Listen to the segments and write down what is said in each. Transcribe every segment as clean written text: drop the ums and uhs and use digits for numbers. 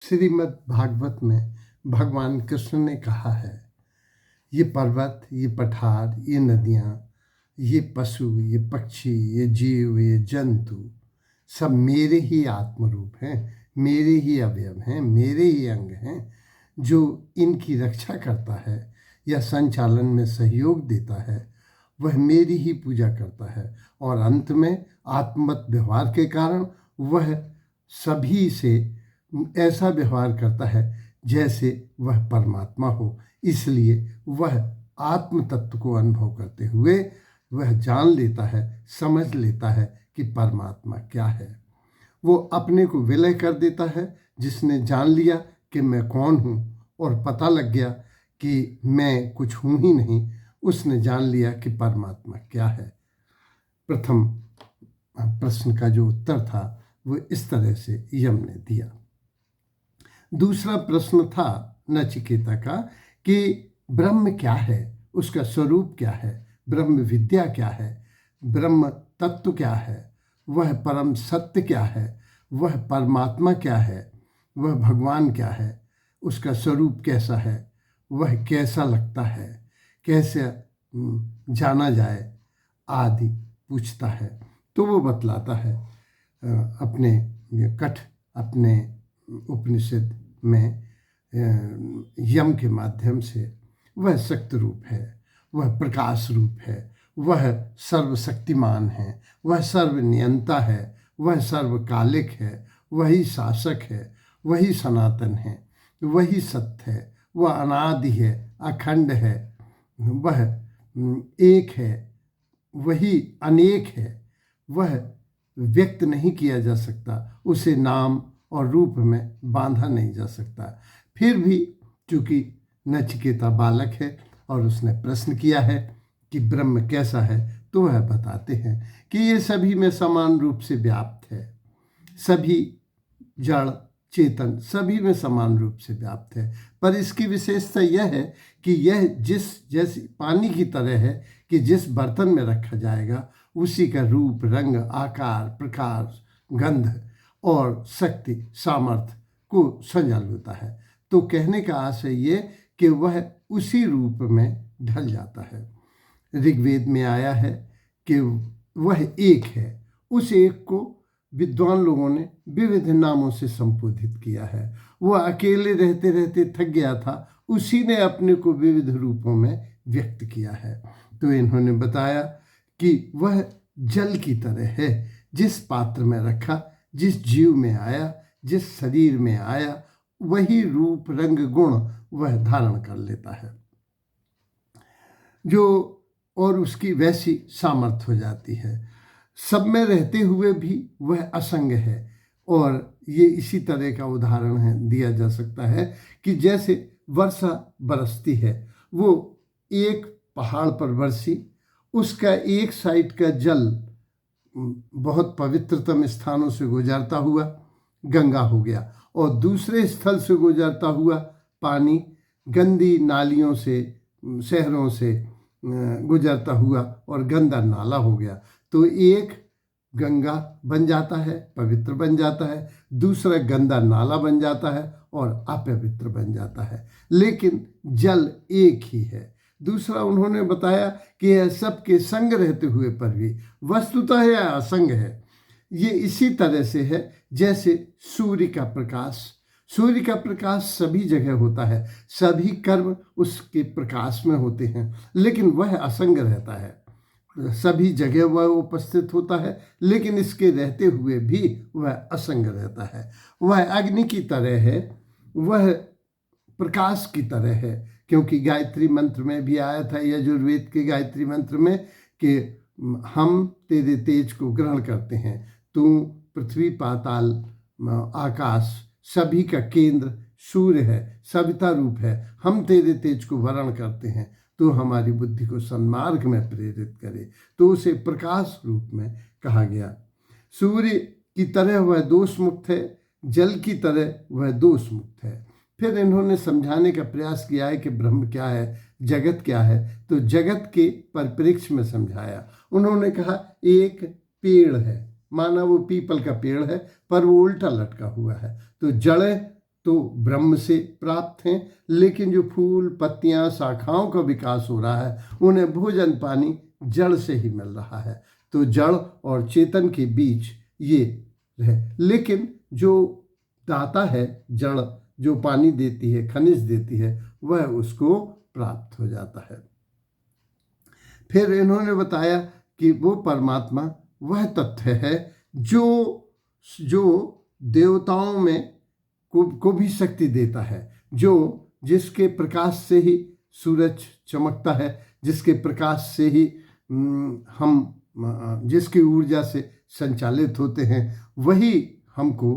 श्रीमद् भागवत में भगवान कृष्ण ने कहा है, ये पर्वत, ये पठार, ये नदियाँ, ये पशु, ये पक्षी, ये जीव, ये जंतु सब मेरे ही आत्मरूप हैं, मेरे ही अवयव हैं, मेरे ही अंग हैं। जो इनकी रक्षा करता है या संचालन में सहयोग देता है वह मेरी ही पूजा करता है और अंत में आत्मवत व्यवहार के कारण वह सभी से ऐसा व्यवहार करता है जैसे वह परमात्मा हो। इसलिए वह आत्म तत्व को अनुभव करते हुए वह जान लेता है, समझ लेता है कि परमात्मा क्या है। वो अपने को विलय कर देता है। जिसने जान लिया कि मैं कौन हूँ और पता लग गया कि मैं कुछ हूँ ही नहीं, उसने जान लिया कि परमात्मा क्या है। प्रथम प्रश्न का जो उत्तर था वो इस तरह से यम ने दिया। दूसरा प्रश्न था नचिकेता का कि ब्रह्म क्या है, उसका स्वरूप क्या है, ब्रह्म विद्या क्या है, ब्रह्म तत्व क्या है, वह परम सत्य क्या है, वह परमात्मा क्या है, वह भगवान क्या है, उसका स्वरूप कैसा है, वह कैसा लगता है, कैसे जाना जाए आदि पूछता है। तो वो बतलाता है अपने अपने उपनिषद में यम के माध्यम से। वह शक्ति रूप है, वह प्रकाश रूप है, वह सर्वशक्तिमान है, वह सर्वनियंता है, वह सर्वकालिक है, वही शासक है, वही सनातन है, वही सत्य है, वह अनादि है, अखंड है, वह एक है, वही अनेक है, वह व्यक्त नहीं किया जा सकता, उसे नाम और रूप में बांधा नहीं जा सकता। फिर भी चूंकि नचिकेता बालक है और उसने प्रश्न किया है कि ब्रह्म कैसा है, तो वह बताते हैं कि ये सभी में समान रूप से व्याप्त है। सभी जड़ चेतन सभी में समान रूप से व्याप्त है, पर इसकी विशेषता यह है कि यह जैसी पानी की तरह है कि जिस बर्तन में रखा जाएगा उसी का रूप, रंग, आकार, प्रकार, गंध और शक्ति सामर्थ्य को संजाल होता है। तो कहने का आशय ये कि वह उसी रूप में ढल जाता है। ऋग्वेद में आया है कि वह एक है। उस एक को विद्वान लोगों ने विविध नामों से संबोधित किया है। वह अकेले रहते रहते थक गया था, उसी ने अपने को विविध रूपों में व्यक्त किया है। तो इन्होंने बताया कि वह जल की तरह है, जिस पात्र में रखा, जिस जीव में आया, जिस शरीर में आया, वही रूप, रंग, गुण वह धारण कर लेता है जो और उसकी वैसी सामर्थ्य हो जाती है। सब में रहते हुए भी वह असंग है। और ये इसी तरह का उदाहरण है दिया जा सकता है कि जैसे वर्षा बरसती है, वो एक पहाड़ पर बरसी, उसका एक साइड का जल बहुत पवित्रतम स्थानों से गुजरता हुआ गंगा हो गया और दूसरे स्थल से गुजरता हुआ पानी गंदी नालियों से, शहरों से गुजरता हुआ और गंदा नाला हो गया। तो एक गंगा बन जाता है, पवित्र बन जाता है, दूसरा गंदा नाला बन जाता है और अपवित्र बन जाता है, लेकिन जल एक ही है। दूसरा उन्होंने बताया कि यह सबके संग रहते हुए पर भी वस्तुतः यह असंग है। ये इसी तरह से है जैसे सूर्य का प्रकाश। सूर्य का प्रकाश सभी जगह होता है, सभी कर्म उसके प्रकाश में होते हैं, लेकिन वह असंग रहता है। सभी जगह वह उपस्थित होता है, लेकिन इसके रहते हुए भी वह असंग रहता है। वह अग्नि की तरह है, वह प्रकाश की तरह है, क्योंकि गायत्री मंत्र में भी आया था, यजुर्वेद के गायत्री मंत्र में, कि हम तेरे तेज को ग्रहण करते हैं। तू पृथ्वी, पाताल, आकाश सभी का केंद्र सूर्य है, सविता रूप है। हम तेरे तेज को वरण करते हैं, तो हमारी बुद्धि को सन्मार्ग में प्रेरित करे, तो उसे प्रकाश रूप में कहा गया। सूर्य की तरह वह दोष मुक्त है, जल की तरह वह दोष मुक्त है। फिर इन्होंने समझाने का प्रयास किया है कि ब्रह्म क्या है, जगत क्या है। तो जगत के परिप्रेक्ष्य में समझाया। उन्होंने कहा एक पेड़ है, माना वो पीपल का पेड़ है, पर वो उल्टा लटका हुआ है, तो जड़ें तो ब्रह्म से प्राप्त हैं, लेकिन जो फूल पत्तियां शाखाओं का विकास हो रहा है उन्हें भोजन पानी जड़ से ही मिल रहा है। तो जड़ और चेतन के बीच ये है। लेकिन जो दाता है, जड़ जो पानी देती है, खनिज देती है, वह उसको प्राप्त हो जाता है। फिर इन्होंने बताया कि वो परमात्मा वह तथ्य है जो जो देवताओं में को भी शक्ति देता है, जो जिसके प्रकाश से ही सूरज चमकता है, जिसके प्रकाश से ही हम जिसकी ऊर्जा से संचालित होते हैं, वही हमको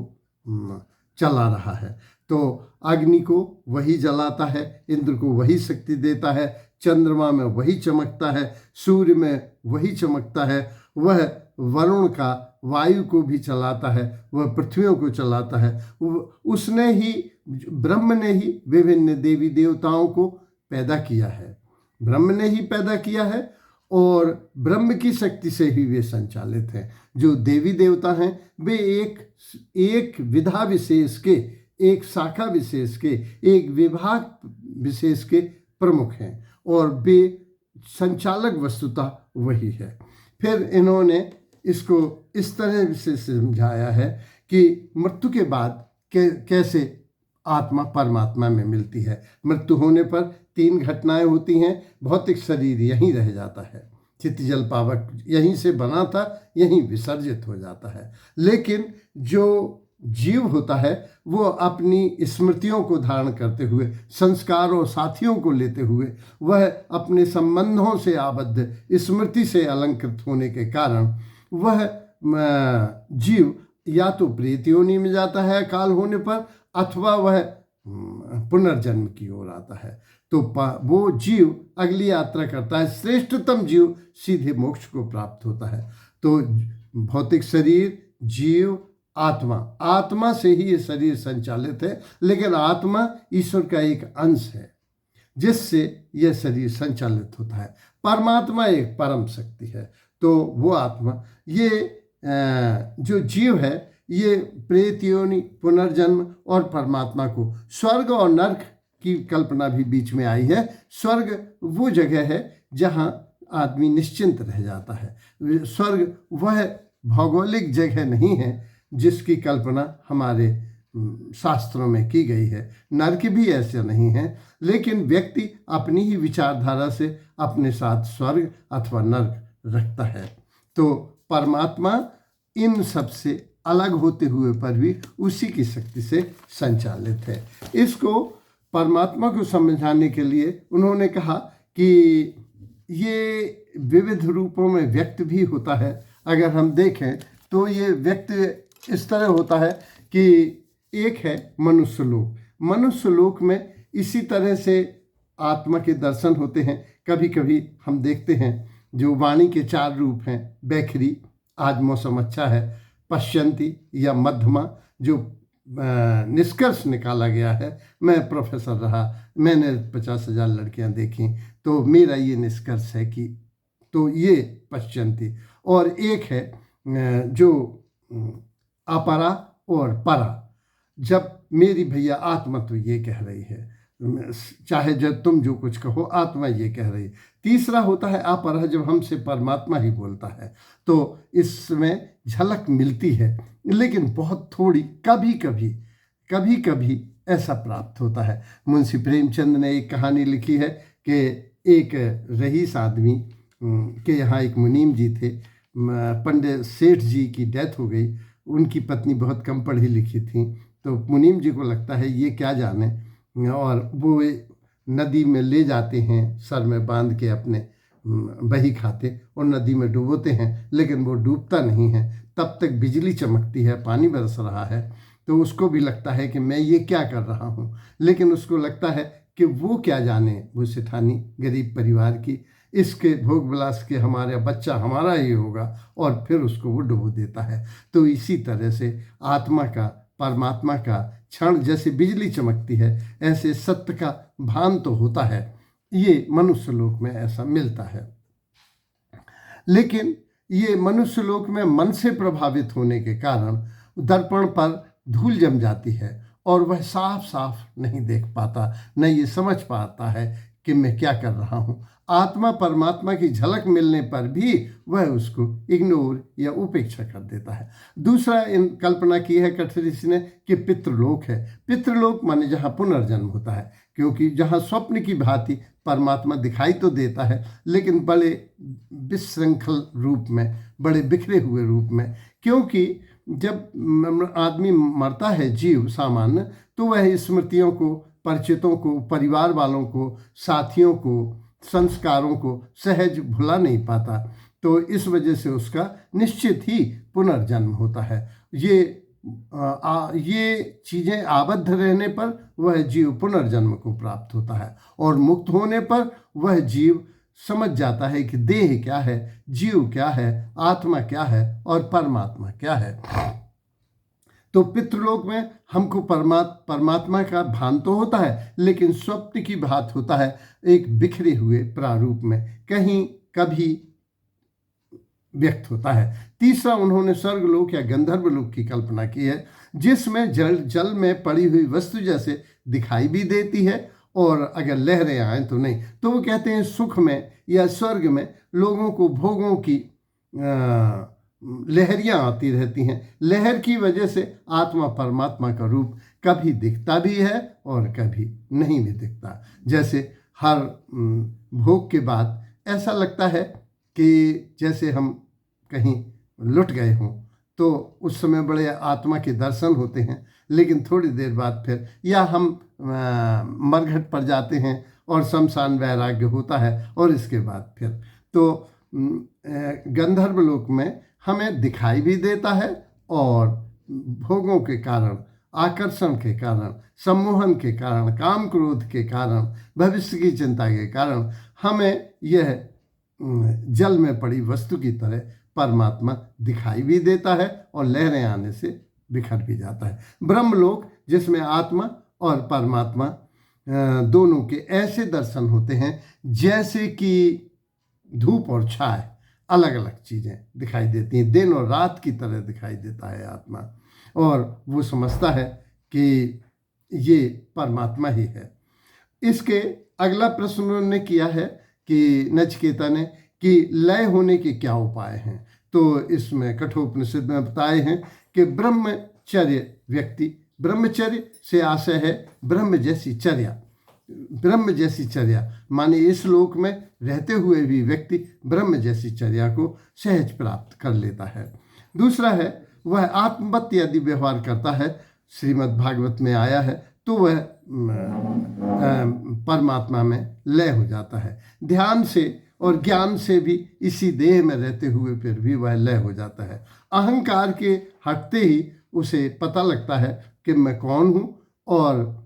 चला रहा है। तो अग्नि को वही जलाता है, इंद्र को वही शक्ति देता है, चंद्रमा में वही चमकता है, सूर्य में वही चमकता है, वह वरुण का वायु को भी चलाता है, वह पृथ्वियों को चलाता है। उसने ही, ब्रह्म ने ही विभिन्न देवी देवताओं को पैदा किया है, ब्रह्म ने ही पैदा किया है और ब्रह्म की शक्ति से ही वे संचालित हैं। जो देवी देवता हैं वे एक विधा विशेष के, एक शाखा विशेष के, एक विभाग विशेष के प्रमुख हैं और वे संचालक वस्तुतः वही है। फिर इन्होंने इसको इस तरह से समझाया है कि मृत्यु के बाद कैसे आत्मा परमात्मा में मिलती है। मृत्यु होने पर 3 घटनाएं होती हैं। भौतिक शरीर यहीं रह जाता है, चित्त जल पावक यहीं से बना था, यहीं विसर्जित हो जाता है। लेकिन जो जीव होता है वो अपनी स्मृतियों को धारण करते हुए, संस्कारों और साथियों को लेते हुए, वह अपने संबंधों से आबद्ध स्मृति से अलंकृत होने के कारण वह जीव या तो प्रेत योनि में जाता है काल होने पर, अथवा वह पुनर्जन्म की ओर आता है। तो वो जीव अगली यात्रा करता है, श्रेष्ठतम जीव सीधे मोक्ष को प्राप्त होता है। तो भौतिक शरीर, जीव, आत्मा से ही ये शरीर संचालित है, लेकिन आत्मा ईश्वर का एक अंश है जिससे यह शरीर संचालित होता है। परमात्मा एक परम शक्ति है। तो वो आत्मा, ये जो जीव है, ये प्रेत योनि, पुनर्जन्म और परमात्मा को, स्वर्ग और नरक की कल्पना भी बीच में आई है। स्वर्ग वो जगह है जहाँ आदमी निश्चिंत रह जाता है। स्वर्ग वह भौगोलिक जगह नहीं है जिसकी कल्पना हमारे शास्त्रों में की गई है। नरक भी ऐसे नहीं है, लेकिन व्यक्ति अपनी ही विचारधारा से अपने साथ स्वर्ग अथवा नरक रखता है। तो परमात्मा इन सब से अलग होते हुए पर भी उसी की शक्ति से संचालित है। इसको परमात्मा को समझाने के लिए उन्होंने कहा कि ये विविध रूपों में व्यक्त भी होता है। अगर हम देखें तो ये व्यक्त इस तरह होता है कि एक है मनुष्य लोक। मनुष्य लोक में इसी तरह से आत्मा के दर्शन होते हैं। कभी कभी हम देखते हैं जो वाणी के 4 रूप हैं, बैखरी, आज मौसम अच्छा है, पश्यंती या मध्यमा, जो निष्कर्ष निकाला गया है। मैं प्रोफेसर रहा, मैंने 50,000 लड़कियां देखी, तो मेरा ये निष्कर्ष है कि तो ये पश्यंती। और एक है जो अपरा और परा। जब मेरी भैया आत्मा तो ये कह रही है, चाहे जब तुम जो कुछ कहो, आत्मा ये कह रही है। तीसरा होता है अपरा, जब हमसे परमात्मा ही बोलता है। तो इसमें झलक मिलती है, लेकिन बहुत थोड़ी। कभी कभी ऐसा प्राप्त होता है। मुंशी प्रेमचंद ने एक कहानी लिखी है कि एक रईस आदमी के यहाँ एक मुनीम जी थे। पंडित सेठ जी की डेथ हो गई। उनकी पत्नी बहुत कम पढ़ी लिखी थी, तो मुनीम जी को लगता है ये क्या जाने, और वो नदी में ले जाते हैं, सर में बांध के अपने बही खाते और नदी में डुबोते हैं, लेकिन वो डूबता नहीं है। तब तक बिजली चमकती है, पानी बरस रहा है, तो उसको भी लगता है कि मैं ये क्या कर रहा हूँ। लेकिन उसको लगता है कि वो क्या जाने, वो सेठानी गरीब परिवार की, इसके भोग विलास के हमारे बच्चा हमारा ही होगा, और फिर उसको वो डुबो देता है। तो इसी तरह से आत्मा का, परमात्मा का क्षण जैसे बिजली चमकती है, ऐसे सत्य का भान तो होता है। ये मनुष्य लोक में ऐसा मिलता है। लेकिन ये मनुष्य लोक में मन से प्रभावित होने के कारण दर्पण पर धूल जम जाती है और वह साफ साफ नहीं देख पाता, न ये समझ पाता है कि मैं क्या कर रहा हूँ। आत्मा परमात्मा की झलक मिलने पर भी वह उसको इग्नोर या उपेक्षा कर देता है। दूसरा इन कल्पना की है कठिन ऋषि ने कि पितृलोक है। पितृलोक माने जहाँ पुनर्जन्म होता है, क्योंकि जहाँ स्वप्न की भांति परमात्मा दिखाई तो देता है लेकिन बड़े विशृंखल रूप में, बड़े बिखरे हुए रूप में। क्योंकि जब आदमी मरता है, जीव सामान्य, तो वह स्मृतियों को, परिचितों को, परिवार वालों को, साथियों को, संस्कारों को सहज भुला नहीं पाता। तो इस वजह से उसका निश्चित ही पुनर्जन्म होता है। ये चीज़ें आबद्ध रहने पर वह जीव पुनर्जन्म को प्राप्त होता है, और मुक्त होने पर वह जीव समझ जाता है कि देह क्या है, जीव क्या है, आत्मा क्या है और परमात्मा क्या है। तो पितृलोक में हमको परमात्मा का भान तो होता है, लेकिन स्वप्न की बात होता है, एक बिखरे हुए प्रारूप में कहीं कभी व्यक्त होता है। तीसरा, उन्होंने स्वर्गलोक या गंधर्वलोक की कल्पना की है, जिसमें जल में पड़ी हुई वस्तु जैसे दिखाई भी देती है, और अगर लहरें आए तो नहीं। तो वो कहते हैं सुख में या स्वर्ग में लोगों को भोगों की लहरियां आती रहती हैं। लहर की वजह से आत्मा परमात्मा का रूप कभी दिखता भी है और कभी नहीं भी दिखता। जैसे हर भोग के बाद ऐसा लगता है कि जैसे हम कहीं लुट गए हों, तो उस समय बड़े आत्मा के दर्शन होते हैं, लेकिन थोड़ी देर बाद फिर, या हम मरघट पर जाते हैं और शमशान वैराग्य होता है, और इसके बाद फिर तो गंधर्वलोक में हमें दिखाई भी देता है, और भोगों के कारण, आकर्षण के कारण, सम्मोहन के कारण, काम क्रोध के कारण, भविष्य की चिंता के कारण हमें यह जल में पड़ी वस्तु की तरह परमात्मा दिखाई भी देता है, और लहरें आने से बिखर भी जाता है। ब्रह्मलोक, जिसमें आत्मा और परमात्मा दोनों के ऐसे दर्शन होते हैं जैसे कि धूप और छाया अलग अलग चीज़ें दिखाई देती हैं, दिन और रात की तरह दिखाई देता है आत्मा, और वो समझता है कि ये परमात्मा ही है। इसके अगला प्रश्न उन्होंने किया है कि नचिकेता ने, कि लय होने के क्या उपाय हैं। तो इसमें कठोपनिषद में बताए हैं कि ब्रह्मचर्य व्यक्ति, ब्रह्मचर्य से आशय है ब्रह्म जैसी चर्या। ब्रह्म जैसी चर्या माने इस लोक में रहते हुए भी व्यक्ति ब्रह्म जैसी चर्या को सहज प्राप्त कर लेता है। दूसरा है, वह आत्मवत यदि व्यवहार करता है, श्रीमद् भागवत में आया है, तो वह परमात्मा में लय हो जाता है। ध्यान से और ज्ञान से भी इसी देह में रहते हुए फिर भी वह लय हो जाता है। अहंकार के हटते ही उसे पता लगता है कि मैं कौन हूँ, और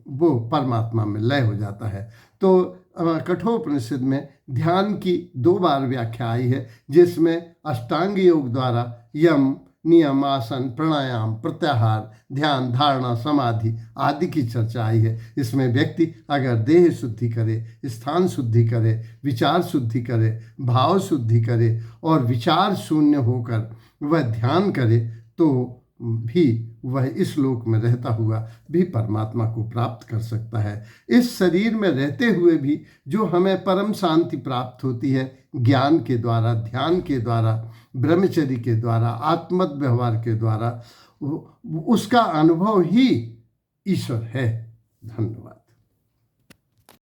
वो परमात्मा में लय हो जाता है। तो कठोपनिषद में ध्यान की 2 बार व्याख्या आई है, जिसमें अष्टांग योग द्वारा यम, नियम, आसन, प्राणायाम, प्रत्याहार, ध्यान, धारणा, समाधि आदि की चर्चा आई है। इसमें व्यक्ति अगर देह शुद्धि करे, स्थान शुद्धि करे, विचार शुद्धि करे, भाव शुद्धि करे और विचार शून्य होकर वह ध्यान करे, तो भी वह इस लोक में रहता हुआ भी परमात्मा को प्राप्त कर सकता है। इस शरीर में रहते हुए भी जो हमें परम शांति प्राप्त होती है ज्ञान के द्वारा, ध्यान के द्वारा, ब्रह्मचर्य के द्वारा, आत्मत व्यवहार के द्वारा, उसका अनुभव ही ईश्वर है। धन्यवाद।